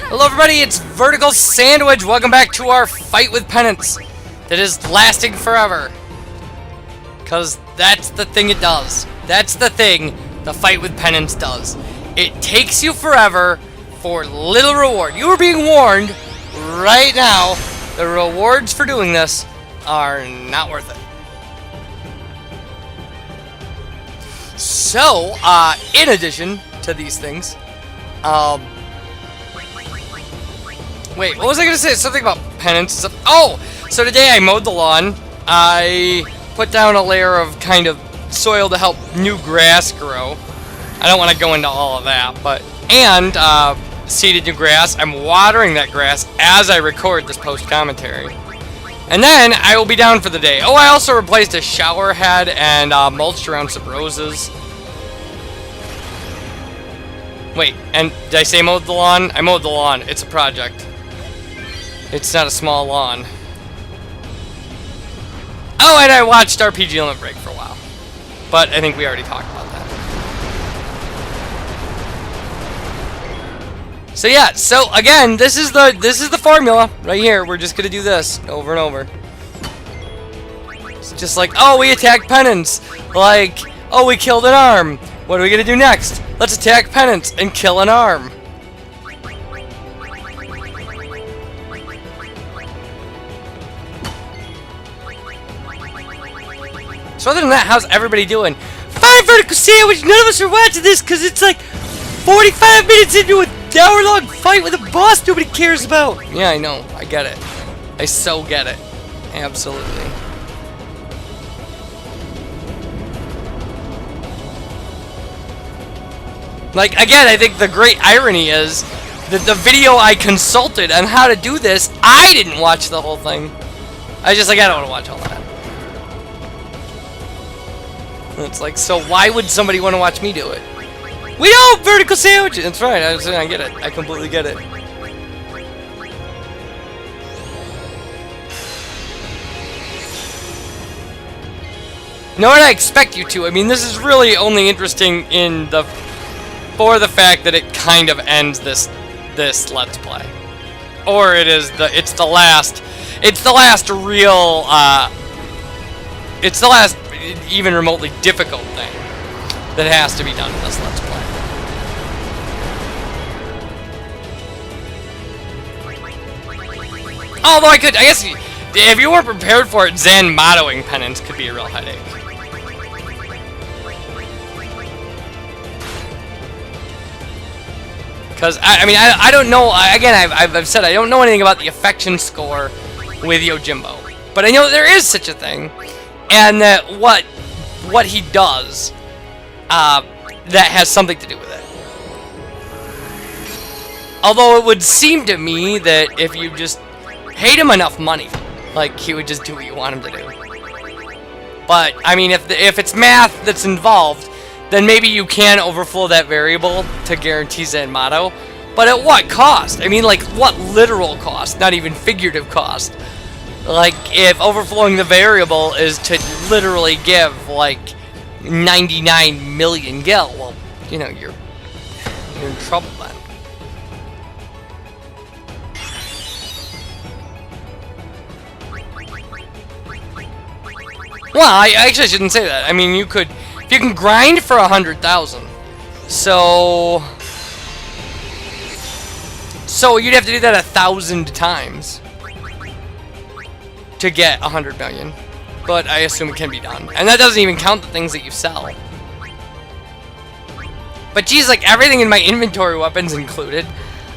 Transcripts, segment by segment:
Hello everybody, it's VerticalSandwich. Welcome back to our fight with Penance that is lasting forever. Because that's the thing it does. That's the thing the fight with Penance does. It takes you forever for little reward. You are being warned right now. The rewards for doing this are not worth it. So, in addition to these things, wait, what was I going to say? Something about penance. Oh! So today I mowed the lawn. I put down a layer of kind of soil to help new grass grow. I don't want to go into all of that, but... And, seeded new grass. I'm watering that grass as I record this post-commentary. And then I will be down for the day. Oh, I also replaced a shower head and mulched around some roses. Wait, and did I say mowed the lawn? I mowed the lawn. It's a project. It's not a small lawn. Oh, and I watched RPG Limit Break for a while. But I think we already talked about that. So yeah, so again, this is the formula right here. We're just gonna do this over and over. It's just like, oh, we attacked Penance. Like, oh, we killed an arm. What are we gonna do next? Let's attack Penance and kill an arm. So other than that, how's everybody doing? Fine, VerticalSandwich. None of us are watching this because it's like 45 minutes into an hour-long fight with a boss nobody cares about. Yeah, I know. I get it. I so get it. Absolutely. Like, again, I think the great irony is that the video I consulted on how to do this, I didn't watch the whole thing. I was just like, I don't want to watch all that. It's like, so why would somebody want to watch me do it? We don't! VerticalSandwich! That's right, I get it. I completely get it. Nor did I expect you to. I mean, this is really only interesting in the... for the fact that it kind of ends this Let's Play. Or it's the last real, it's the last even remotely difficult thing that has to be done in this Let's Play. Although I guess, if you weren't prepared for it, Zen mottoing Penance could be a real headache. Because, I don't know, again, I've said I don't know anything about the affection score with Yojimbo. But I know there is such a thing, and that what he does, that has something to do with it. Although it would seem to me that if you just paid him enough money, like, he would just do what you want him to do. But, I mean, if it's math that's involved, then maybe you can overflow that variable to guarantee Zenmato. But at what cost? I mean, like, what literal cost? Not even figurative cost. Like, if overflowing the variable is to literally give, like, 99 million gil, well, you know, you're in trouble then. Well, I actually shouldn't say that. I mean, you could... If you can grind for 100,000, so you'd have to do that 1,000 times to get 100 million. But I assume it can be done, and that doesn't even count the things that you sell. But geez, like everything in my inventory, weapons included,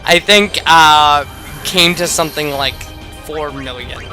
I think came to something like 4 million.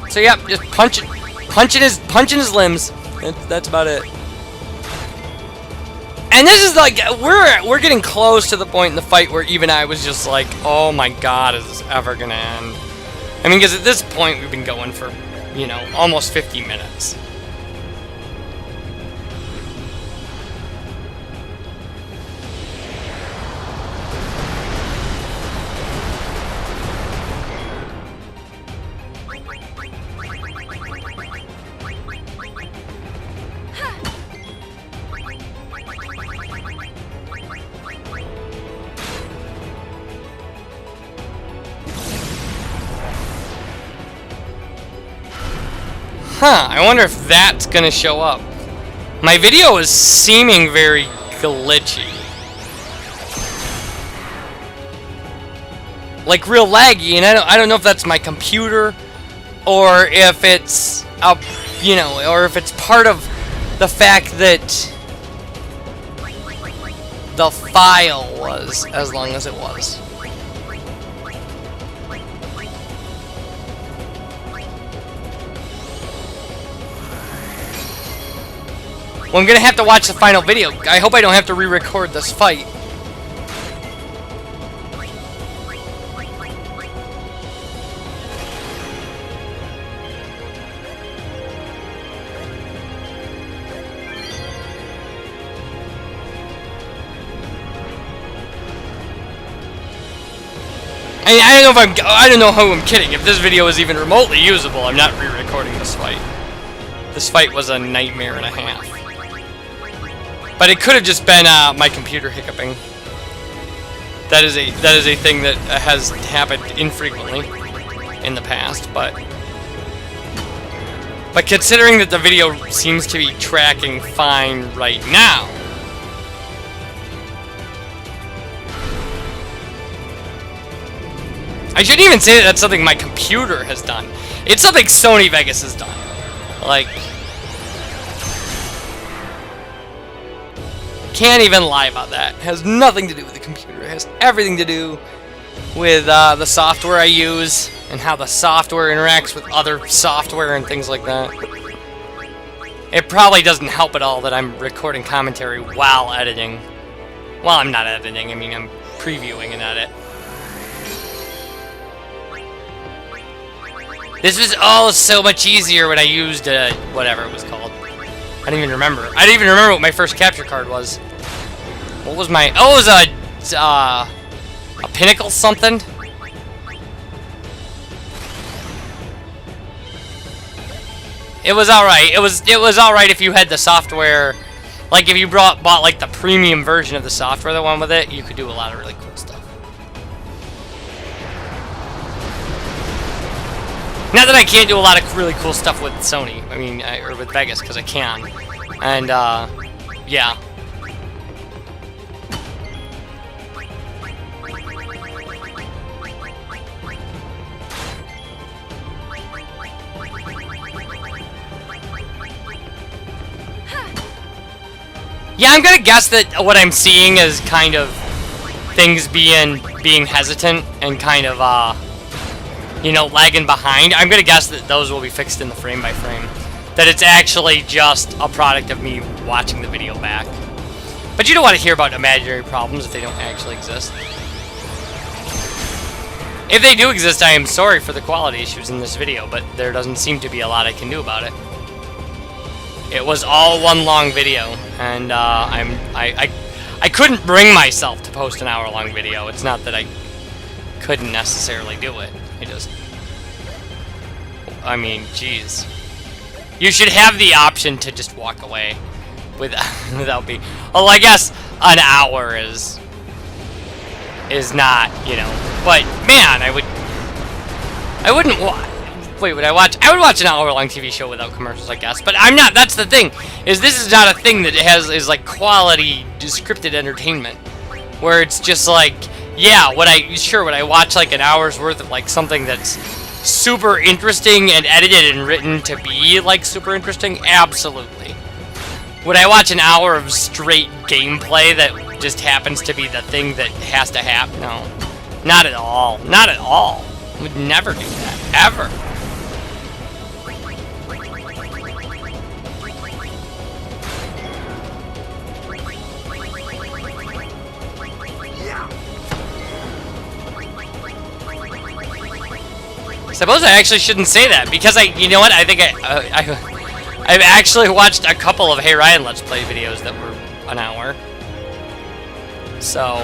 So yeah, just punching his limbs. That's about it. And this is like we're getting close to the point in the fight where even I was just like, oh my god, is this ever gonna end? I mean, because at this point we've been going for, you know, almost 50 minutes. Huh, I wonder if that's gonna show up. My video is seeming very glitchy. Like real laggy, and I don't know if that's my computer or if it's you know, or if it's part of the fact that the file was as long as it was. Well, I'm gonna have to watch the final video. I hope I don't have to re-record this fight. I don't know how I'm kidding. If this video is even remotely usable, I'm not re-recording this fight. This fight was a nightmare and a half. But it could have just been my computer hiccuping. That is a thing that has happened infrequently in the past, but considering that the video seems to be tracking fine right now. I shouldn't even say that that's something my computer has done. It's something Sony Vegas has done. Like, can't even lie about that. It has nothing to do with the computer. It has everything to do with the software I use and how the software interacts with other software and things like that. It probably doesn't help at all that I'm recording commentary while editing. Well, I'm not editing. I mean, I'm previewing an edit. This was all so much easier when I used whatever it was called. I don't even remember. I don't even remember what my first capture card was. What was my? Oh, it was a Pinnacle something. It was all right. It was all right if you had the software. Like if you bought like the premium version of the software that went with it, you could do a lot of really cool stuff. Not that I can't do a lot of really cool stuff with Sony, I mean, or with Vegas, because I can. And, yeah. Yeah, I'm gonna guess that what I'm seeing is kind of things being hesitant and kind of, you know, lagging behind. I'm gonna guess that those will be fixed in the frame by frame. That it's actually just a product of me watching the video back. But you don't want to hear about imaginary problems if they don't actually exist. If they do exist, I am sorry for the quality issues in this video, but there doesn't seem to be a lot I can do about it. It was all one long video, and I couldn't bring myself to post an hour-long video. It's not that I couldn't necessarily do it. I mean, jeez. You should have the option to just walk away without being... Well, I guess an hour is not, you know... But, man, I wouldn't watch... Wait, would I watch... I would watch an hour-long TV show without commercials, I guess. But I'm not... That's the thing. This is not a thing that is like quality scripted entertainment. Where it's just like... Yeah, would I watch like an hour's worth of like something that's super interesting and edited and written to be like super interesting? Absolutely. Would I watch an hour of straight gameplay that just happens to be the thing that has to happen? No. Not at all. Not at all. I would never do that. Ever. I suppose I actually shouldn't say that, because you know what, I think I've actually watched a couple of Hey Ryan Let's Play videos that were an hour. So...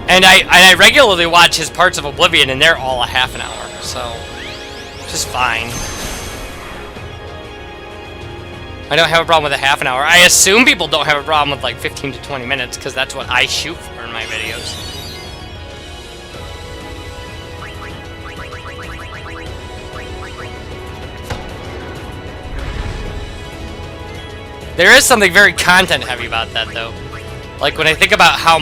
And I regularly watch his Parts of Oblivion, and they're all a half an hour, so... Just fine. I don't have a problem with a half an hour. I assume people don't have a problem with like 15 to 20 minutes, because that's what I shoot for in my videos. There is something very content heavy about that, though. Like, when I think about how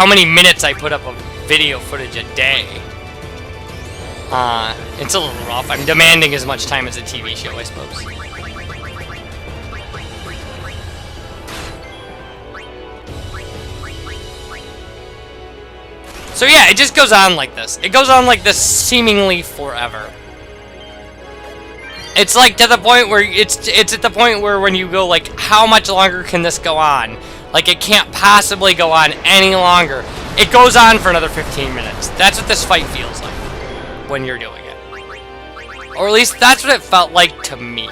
many minutes I put up of video footage a day, it's a little rough. I'm demanding as much time as a TV show, I suppose. So yeah, it just goes on like this. It goes on like this seemingly forever. It's like to the point where it's at the point where when you go like, how much longer can this go on? Like, it can't possibly go on any longer. It goes on for another 15 minutes. That's what this fight feels like when you're doing it. Or at least that's what it felt like to me.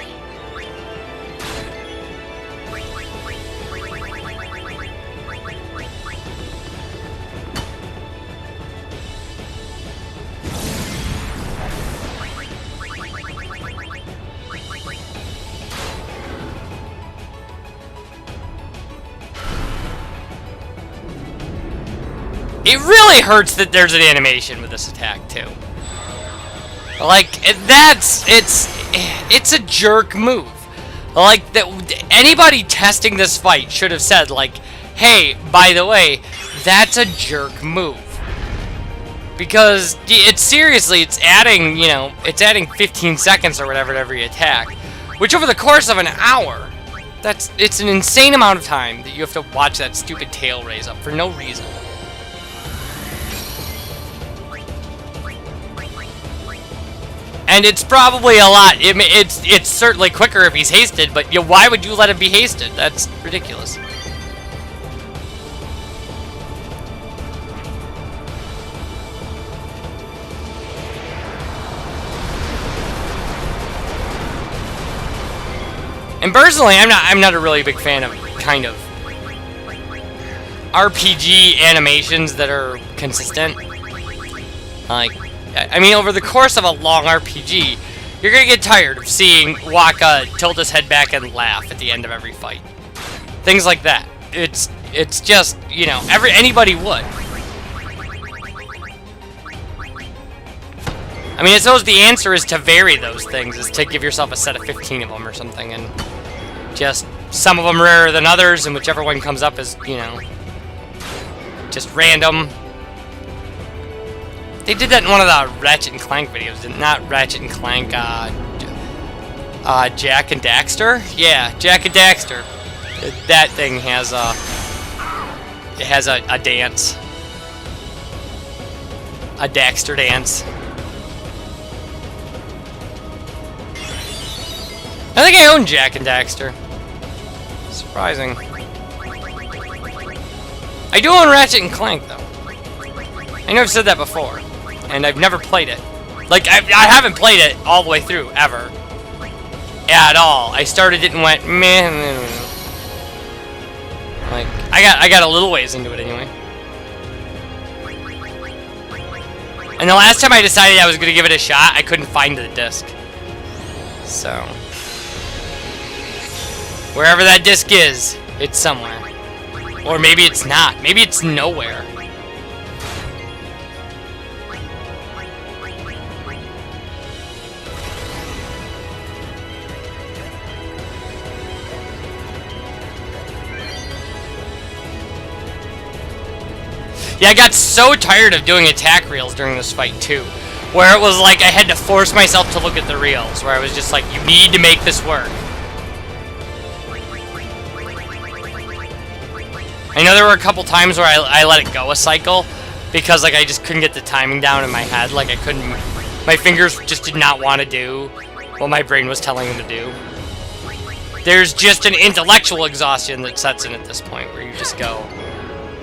It really hurts that there's an animation with this attack, too. Like, it's a jerk move. Like, anybody testing this fight should have said, like, hey, by the way, that's a jerk move. Because it's adding, you know, it's adding 15 seconds or whatever to every attack. Which over the course of an hour, it's an insane amount of time that you have to watch that stupid tail raise up for no reason. And it's probably a lot. It's certainly quicker if he's hasted, but why would you let him be hasted? That's ridiculous. And personally, I'm not a really big fan of kind of RPG animations that are consistent. Like, I mean, over the course of a long RPG, you're gonna get tired of seeing Waka tilt his head back and laugh at the end of every fight. Things like that. It's just, you know, anybody would. I mean, I suppose the answer is to vary those things, is to give yourself a set of 15 of them or something, and just some of them rarer than others, and whichever one comes up is, you know, just random. They did that in one of the Ratchet and Clank videos, not Ratchet and Clank, Jak and Daxter? Yeah, Jak and Daxter. That thing has a dance. A Daxter dance. I think I own Jak and Daxter. Surprising. I do own Ratchet and Clank, though. I know I've said that before. And I've never played it. Like, I haven't played it all the way through, ever. At all. I started it and went, man. Like, I got a little ways into it anyway. And the last time I decided I was going to give it a shot, I couldn't find the disc. So. Wherever that disc is, it's somewhere. Or maybe it's not. Maybe it's nowhere. Yeah, I got so tired of doing attack reels during this fight, too. Where it was like I had to force myself to look at the reels. Where I was just like, you need to make this work. I know there were a couple times where I let it go a cycle. Because, like, I just couldn't get the timing down in my head. Like, I couldn't... My fingers just did not want to do what my brain was telling them to do. There's just an intellectual exhaustion that sets in at this point. Where you just go...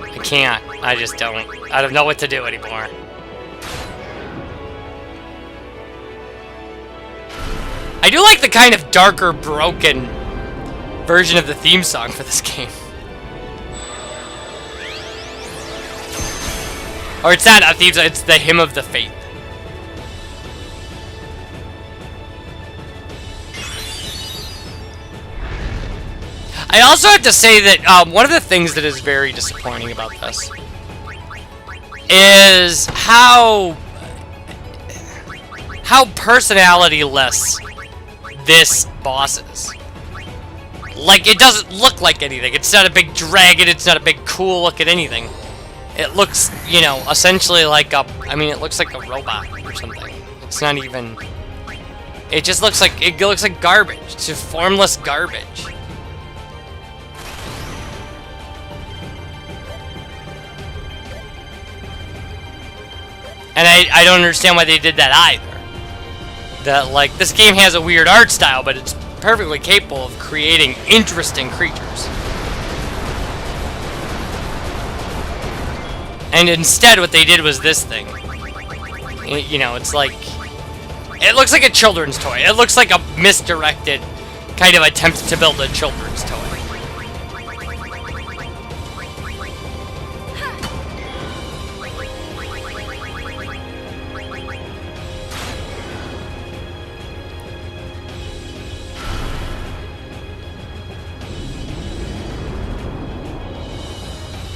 I can't. I just don't. I don't know what to do anymore. I do like the kind of darker, broken version of the theme song for this game. Or it's not a theme song, it's the Hymn of the Faith. I also have to say that one of the things that is very disappointing about this is how personality-less this boss is. Like, it doesn't look like anything. It's not a big dragon, it's not a big cool look at anything. It looks, you know, essentially like a... I mean, it looks like a robot or something. It's not even... It just looks like... It looks like garbage. It's just formless garbage. And I don't understand why they did that either. That, like, this game has a weird art style, but it's perfectly capable of creating interesting creatures. And instead, what they did was this thing. You know, it's like... It looks like a children's toy. It looks like a misdirected kind of attempt to build a children's toy.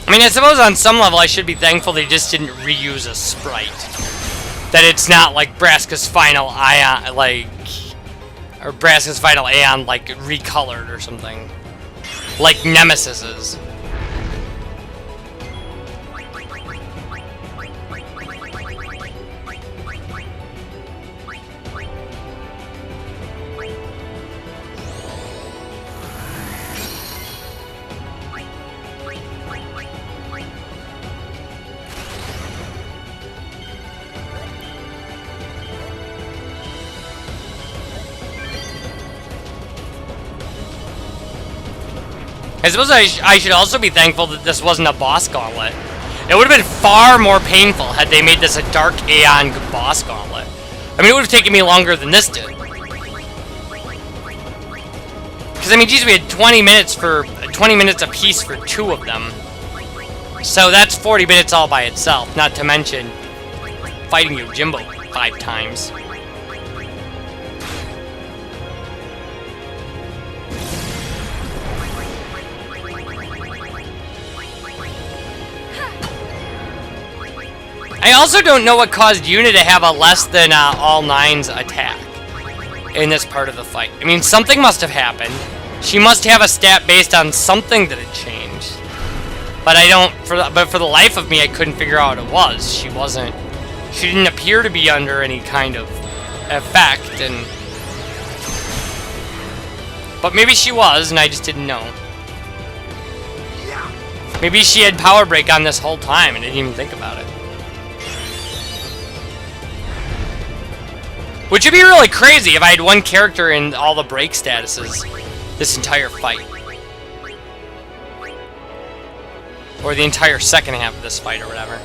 I mean, I suppose on some level I should be thankful they just didn't reuse a sprite. That it's not like Braska's Final Ion, like... Or Braska's Final Aeon, like, recolored or something. Like Nemesis's. I suppose I should also be thankful that this wasn't a boss gauntlet. It would have been far more painful had they made this a Dark Aeon boss gauntlet. I mean, it would have taken me longer than this did. Because, I mean, geez, we had 20 minutes apiece for 2 of them. So that's 40 minutes all by itself, not to mention fighting Yojimbo 5 times. I also don't know what caused Yuna to have a less than all 9's attack in this part of the fight. I mean, something must have happened. She must have a stat based on something that had changed. But I don't, but for the life of me, I couldn't figure out what it was. She didn't appear to be under any kind of effect, and... But maybe she was, and I just didn't know. Maybe she had Power Break on this whole time, and I didn't even think about it. Which would be really crazy if I had one character in all the break statuses this entire fight. Or the entire second half of this fight, or whatever.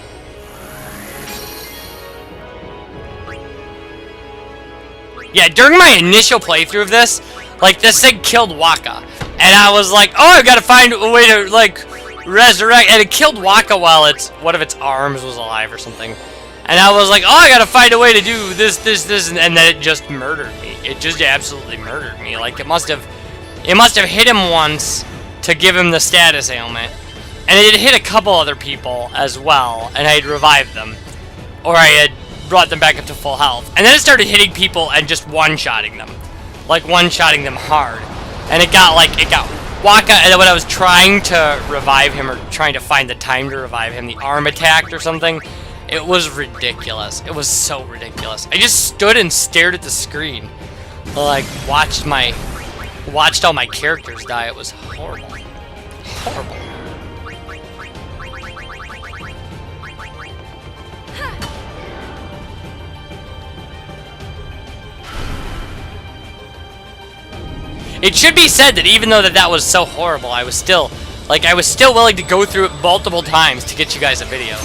Yeah, during my initial playthrough of this, like, this thing killed Waka. And I was like, oh, I've got to find a way to, like, resurrect. And it killed Waka while one of its arms was alive or something. And I was like, oh, I gotta find a way to do this, and then it just murdered me. It just absolutely murdered me. Like, it must have hit him once to give him the status ailment. And it had hit a couple other people as well, and I had revived them. Or I had brought them back up to full health. And then it started hitting people and just one-shotting them. Like, one-shotting them hard. And it got Waka, and when I was trying to revive him, or trying to find the time to revive him, the arm attacked or something, it was ridiculous. It was so ridiculous. I just stood and stared at the screen. Like, watched all my characters die. It was horrible. Horrible. It should be said that even though that was so horrible, I was still willing to go through it multiple times to get you guys a video.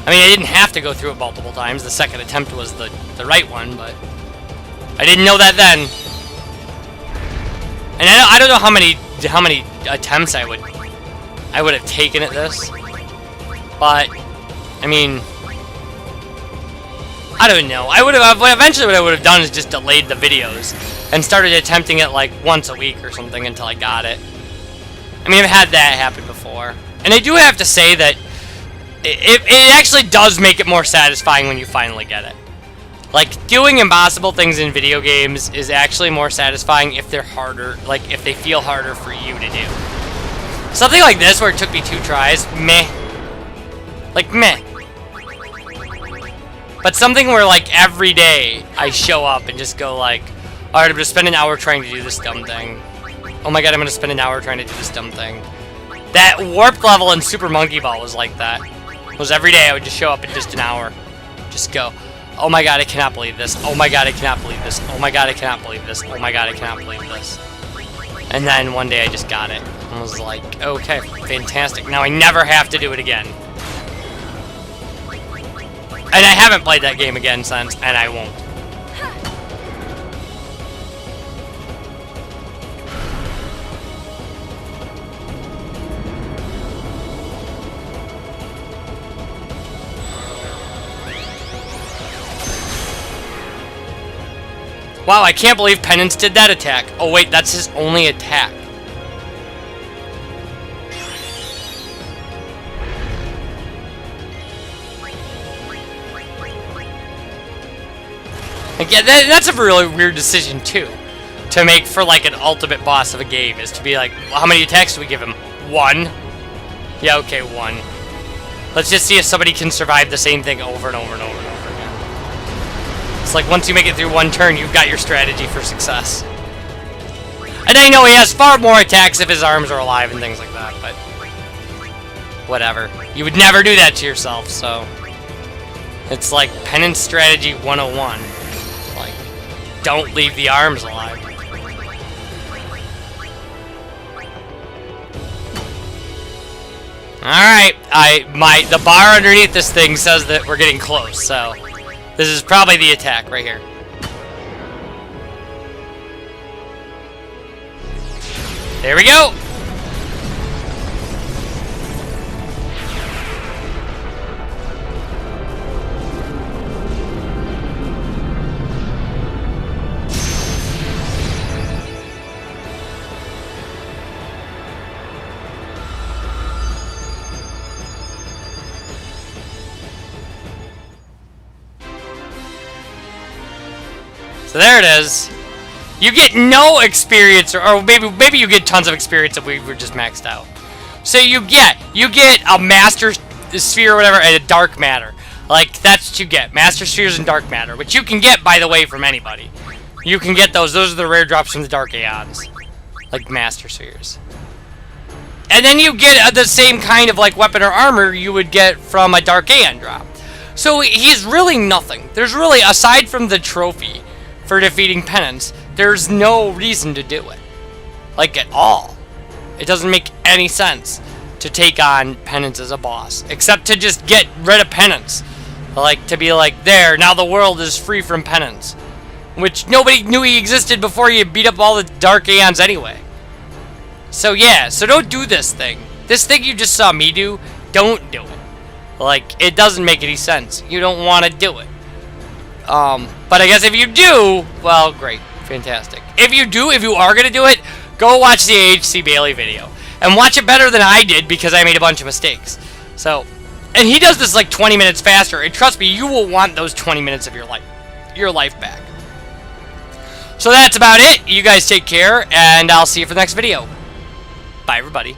I mean, I didn't have to go through it multiple times. The second attempt was the right one, but I didn't know that then. And I don't know how many attempts I would have taken at this. But I mean, I don't know. Eventually what I would have done is just delayed the videos and started attempting it like once a week or something until I got it. I mean, I've had that happen before. And I do have to say that it actually does make it more satisfying when you finally get it. Like, doing impossible things in video games is actually more satisfying if they're harder, like, if they feel harder for you to do. Something like this, where it took me 2 tries, meh. Like, meh. But something where, like, every day I show up and just go, like, alright, I'm gonna spend an hour trying to do this dumb thing. Oh my god, I'm gonna spend an hour trying to do this dumb thing. That warped level in Super Monkey Ball was like that. It was every day I would just show up in just an hour. Just go, oh my god, I cannot believe this. Oh my god, I cannot believe this. Oh my god, I cannot believe this. Oh my god, I cannot believe this. And then one day I just got it. And was like, okay, fantastic. Now I never have to do it again. And I haven't played that game again since, and I won't. Wow, I can't believe Penance did that attack. Oh wait, that's his only attack. Again, that's a really weird decision too, to make for like an ultimate boss of a game, is to be like, well, how many attacks do we give him? 1? Yeah, okay, 1. Let's just see if somebody can survive the same thing over and over and over and over again. It's like once you make it through 1 turn, you've got your strategy for success. And I know he has far more attacks if his arms are alive and things like that, but whatever. You would never do that to yourself, so it's like Penance Strategy 101. Like, don't leave the arms alive. Alright, the bar underneath this thing says that we're getting close, so this is probably the attack right here. There we go! So there it is. You get no experience, or maybe you get tons of experience if we were just maxed out. So you get a Master Sphere or whatever and a Dark Matter. Like, that's what you get. Master Spheres and Dark Matter, which you can get, by the way, from anybody. You can get those. Those are the rare drops from the Dark Aeons. Like Master Spheres. And then you get the same kind of, like, weapon or armor you would get from a Dark Aeon drop. So he's really nothing. There's really, aside from the trophy for defeating Penance, there's no reason to do it. Like, at all. It doesn't make any sense to take on Penance as a boss, except to just get rid of Penance. Like, to be like, there, now the world is free from Penance. Which nobody knew he existed before you beat up all the Dark Aeons anyway. So yeah, so don't do this thing. This thing you just saw me do, don't do it. Like, it doesn't make any sense. You don't want to do it. But I guess if you do, well, great. Fantastic. If you are going to do it, go watch the AHC Bailey video. And watch it better than I did, because I made a bunch of mistakes. So, and he does this like 20 minutes faster, and trust me, you will want those 20 minutes of your life back. So that's about it. You guys take care, and I'll see you for the next video. Bye, everybody.